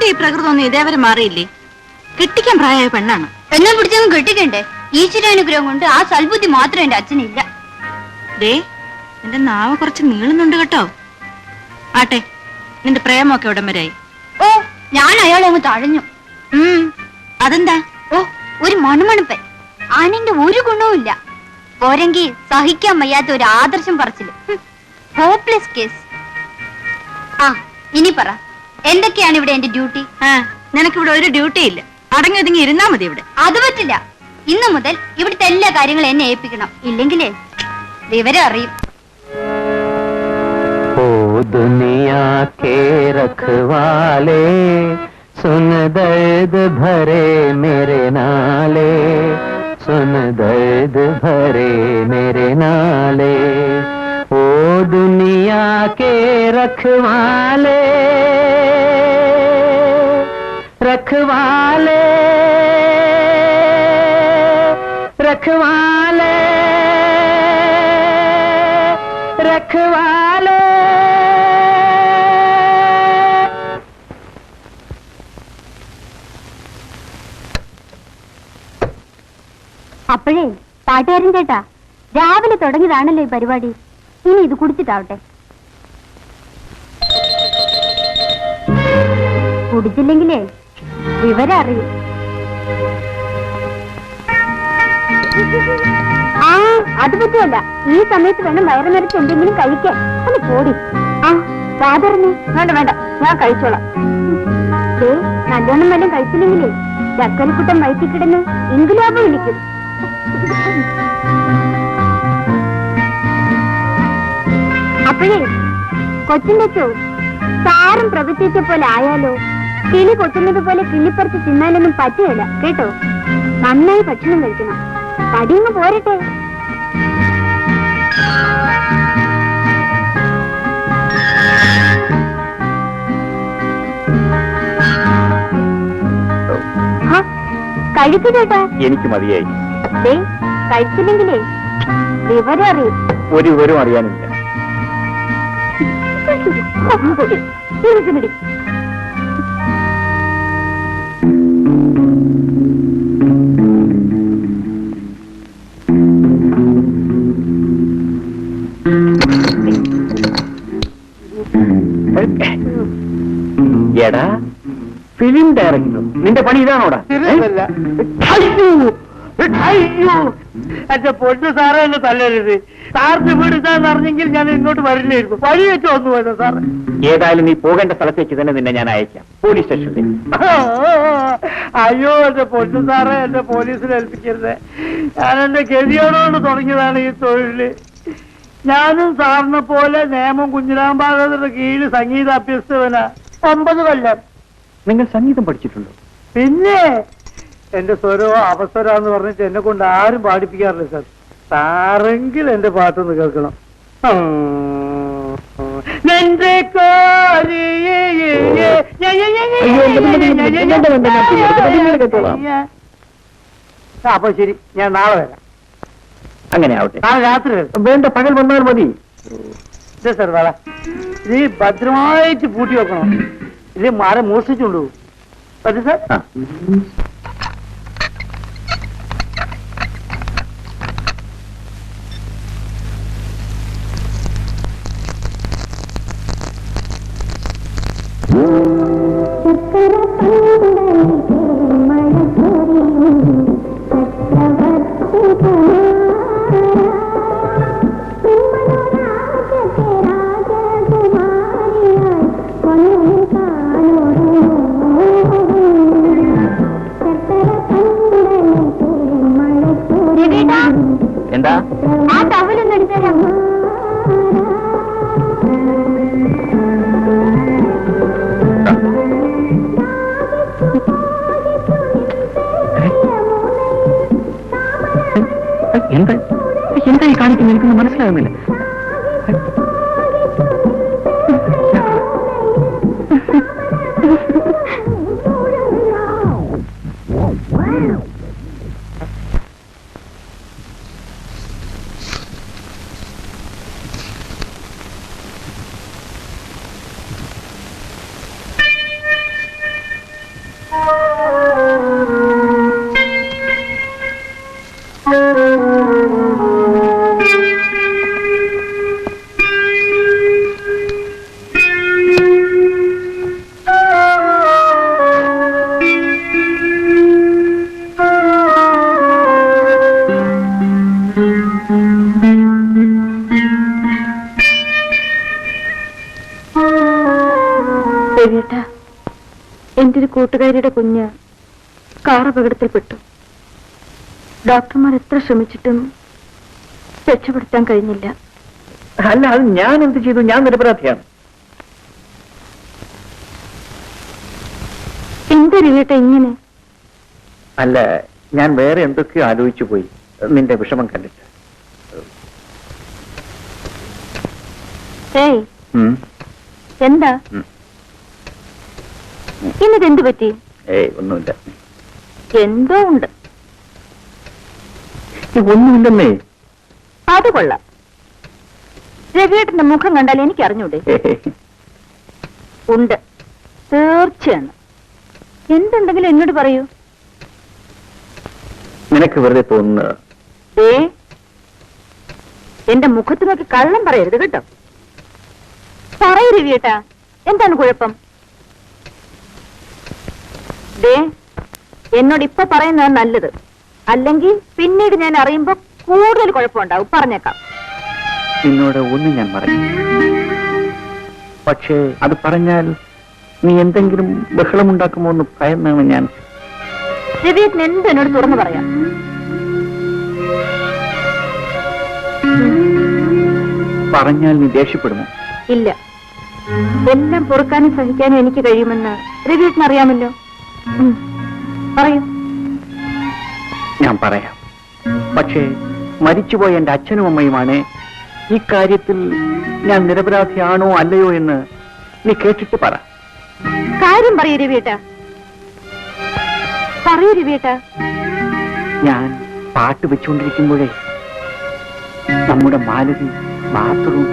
നിന്റെ ഈ പ്രകൃതമൊന്നും ഇതേവരെ മാറിയില്ലേ? കെട്ടിക്കാൻ പ്രായമായ പെണ്ണാണ്. എന്നെ പിടിച്ചങ്ങ് കെട്ടിക്കണ്ടേ? ഈശ്വരാനുഗ്രഹം കൊണ്ട് ആ സൽബുദ്ധി മാത്രം എന്റെ അച്ഛനില്ല. ദേ, നിന്റെ നാവ് കുറച്ച് നീളുന്നുണ്ട് കേട്ടോ. ആട്ടെ, നിന്റെ പ്രേമൊക്കെ എവിടം വരെയായി? ഓ, ഞാൻ അയാളെ അങ്ങ് തഴഞ്ഞു. അതെന്താ? ഓ, ഒരു മണുമണുപ്പൻ. ആനിന്റെ ഒരു ഗുണവുമില്ല. പോരെങ്കിൽ സഹിക്കാൻ വയ്യാത്ത ഒരു ആദർശം പറച്ചില്. Hopeless case. ആ, ഇനി പറ, എന്തൊക്കെയാണ് ഇവിടെ എന്റെ ഡ്യൂട്ടി? നിനക്കിവിടെ ഒരു ഡ്യൂട്ടി ഇല്ല. അടങ്ങി ഒതുങ്ങി ഇരുന്നാ മതി ഇവിടെ. അത് പറ്റില്ല. ഇന്നു മുതൽ ഇവിടുത്തെ എല്ലാ കാര്യങ്ങളും എന്നെ ഏൽപ്പിക്കണം. ഇല്ലെങ്കിലേ വിവരം അറിയും. ओ दुनिया के रखवाले, सुन दर्द भरे मेरे नाले, सुन दर्द भरे मेरे नाले। ओ दुनिया के रखवाले, रखवाले, रखवाले, रखवाले। അപ്പോഴേ പാട്ടുകാരൻ ചേട്ടാ, രാവിലെ തുടങ്ങിയതാണല്ലോ ഈ പരിപാടി. ഇനി ഇത് കുടിച്ചിട്ടാവട്ടെ. കുടിച്ചില്ലെങ്കിലേ വിവരം അറിയും. ആ, അത് പറ്റുമല്ല. ഈ സമയത്ത് വേണം വയറ് നിറച്ച് എന്തെങ്കിലും കഴിക്കാൻ. ഒന്ന് പോടി. ആ, സാധാരണ വേണ്ട വേണ്ട, ഞാൻ കഴിച്ചോളാം. നല്ലോണം വല്ലതും കഴിച്ചില്ലെങ്കിലേ ചക്കരക്കുട്ടം വയറ്റി കിടന്ന് ഇൻകുലാബ് വിളിക്കും. അപ്പോഴേ കൊച്ചിന്റെ ചോ സാറും പ്രവർത്തിച്ച പോലെ ആയാലോ? കിളി കൊത്തുന്നത് പോലെ കിള്ളിപ്പറിച്ച് തിന്നാലൊന്നും പറ്റുകയില്ല കേട്ടോ. നന്നായി ഭക്ഷണം കഴിക്കണം. തടിയൊന്ന് പോരട്ടെ. കഴിക്കു ചേട്ടാ. എനിക്ക് മതിയായി. കഴിച്ചില്ലെങ്കിലേ വിവരം അറിയും. ഒരു വിവരം അറിയാനില്ല. എടാ, ഫിലിം ഡയറക്ടർ, നിന്റെ പണി ഇതാണോടാ? അച്ഛാ, പൊന്നു സാറേ എന്നെ തല്ലരുത്. സാറിന് വീട് ഇതാന്ന് അറിഞ്ഞെങ്കിൽ ഞാൻ ഇങ്ങോട്ട് വരില്ലായിരുന്നു. വഴി വെച്ച് വന്നു പോയത് സാറ്. ഏതായാലും നീ പോകേണ്ട സ്ഥലത്തേക്ക് തന്നെ നിന്നെ ഞാൻ അയക്കാം, പോലീസ് സ്റ്റേഷനിൽ. അയ്യോ, എന്റെ പൊന്നു സാറേ, എന്നെ പോലീസിൽ ഏൽപ്പിക്കരുത്. ഞാൻ എന്റെ ഗതിയോടുകൊണ്ട് തുടങ്ങിയതാണ് ഈ തൊഴില്. ഞാനും സാറിനെ പോലെ നേമം കുഞ്ഞിരാമ്പാകരുടെ കീഴിൽ സംഗീത അഭ്യസിച്ചവനാ. 9 കൊല്ലം. നിങ്ങൾ സംഗീതം പഠിച്ചിട്ടുണ്ടോ? പിന്നെ എന്റെ സ്വരമോ അവസരാന്ന് പറഞ്ഞിട്ട് എന്നെ കൊണ്ട് ആരും പാടിപ്പിക്കാറില്ല സാർ. സാറെങ്കിൽ എന്റെ പാട്ടൊന്ന് കേൾക്കണം. അപ്പൊ ശരി, ഞാൻ നാളെ വരാം. അങ്ങനെ ആവട്ടെ. നാളെ രാത്രി വേണ്ട, പകൽ വന്നാൽ മതി. സാർ വേള ഇത് ഭദ്രമായിട്ട് പൂട്ടി വെക്കണം. ഇത് മരം മോഷ്ടിച്ചുകൊണ്ടു പറ്റും സാർ. എന്താ? ആ ടവലൊന്നും എടുത്തരാം. എന്താ എന്തായി കാണിക്കുന്നത്? എനിക്കൊന്നും മനസ്സിലാകുന്നില്ല. രവിയേട്ട, എന്റെ ഒരു കൂട്ടുകാരിയുടെ കുഞ്ഞ് കാർ അപകടത്തിൽപ്പെട്ടു. ഡോക്ടർമാർ എത്ര ശ്രമിച്ചിട്ടും രക്ഷപ്പെടുത്താൻ കഴിഞ്ഞില്ല. അല്ല, അത് ഞാൻ എന്ത് ചെയ്തു? ഞാൻ നിരപരാധിയാണ്. എന്താ രവിയേട്ട ഇങ്ങനെ? അല്ല, ഞാൻ വേറെ എന്തൊക്കെയോ ആലോചിച്ചു പോയി നിന്റെ വിഷമം കണ്ടിട്ട്. ഏയ്, ഉം. എന്താ ഉം. ഇന്നിതെന്ത് പറ്റി? ഏയ്, ഒന്നുമില്ല. എന്തോ ഉണ്ട്. ഒന്നുമില്ലെന്നേ. അത് കൊള്ളാം. രവിയേട്ടന്റെ മുഖം കണ്ടാൽ എനിക്ക് അറിഞ്ഞൂടെ? ഉണ്ട്, തീർച്ചയാണ്. എന്തുണ്ടെങ്കിലും എന്നോട് പറയൂ. നിനക്ക് വെറുതെ തോന്നുന്നത്. ഏ, എന്റെ മുഖത്ത് നോക്കി കള്ളം പറയരുത് കേട്ടോ. പറയൂ രവിയേട്ടാ, എന്താണ് കുഴപ്പം? ദേ, എന്നോട് ഇപ്പൊ പറയുന്നതാണ് നല്ലത്. അല്ലെങ്കിൽ പിന്നീട് ഞാൻ അറിയുമ്പോ കൂടുതൽ കുഴപ്പമുണ്ടാവും. പറഞ്ഞേക്കാം. നിന്നോട് ഒന്നും ഞാൻ പറഞ്ഞു, പക്ഷേ അത് പറഞ്ഞാൽ നീ എന്തെങ്കിലും ബഹളമുണ്ടാക്കുമോ എന്ന് ഭയന്നാണ് ഞാൻ. രവിയേട്ടൻ എന്ത് എന്നോട് തുറന്നു പറയാം. പറഞ്ഞാൽ നീ ദേഷ്യപ്പെടുമോ? ഇല്ല, എല്ലാം പൊറുക്കാനും സഹിക്കാനും എനിക്ക് കഴിയുമെന്ന് രവിയേട്ടൻ അറിയാമല്ലോ. പറയൂ. ഞാൻ പറയാം, പക്ഷേ മരിച്ചുപോയ എന്റെ അച്ഛനും അമ്മയുമാണ് ഈ കാര്യത്തിൽ ഞാൻ നിരപരാധിയാണോ അല്ലയോ എന്ന് നീ കേട്ടിട്ട് പറ. കാര്യം പറയൂ രവിയേട്ടാ, പറയൂ രവിയേട്ടാ. ഞാൻ പാട്ട് വെച്ചുകൊണ്ടിരിക്കുമ്പോഴേ നമ്മുടെ മാലതി ബാത്റൂം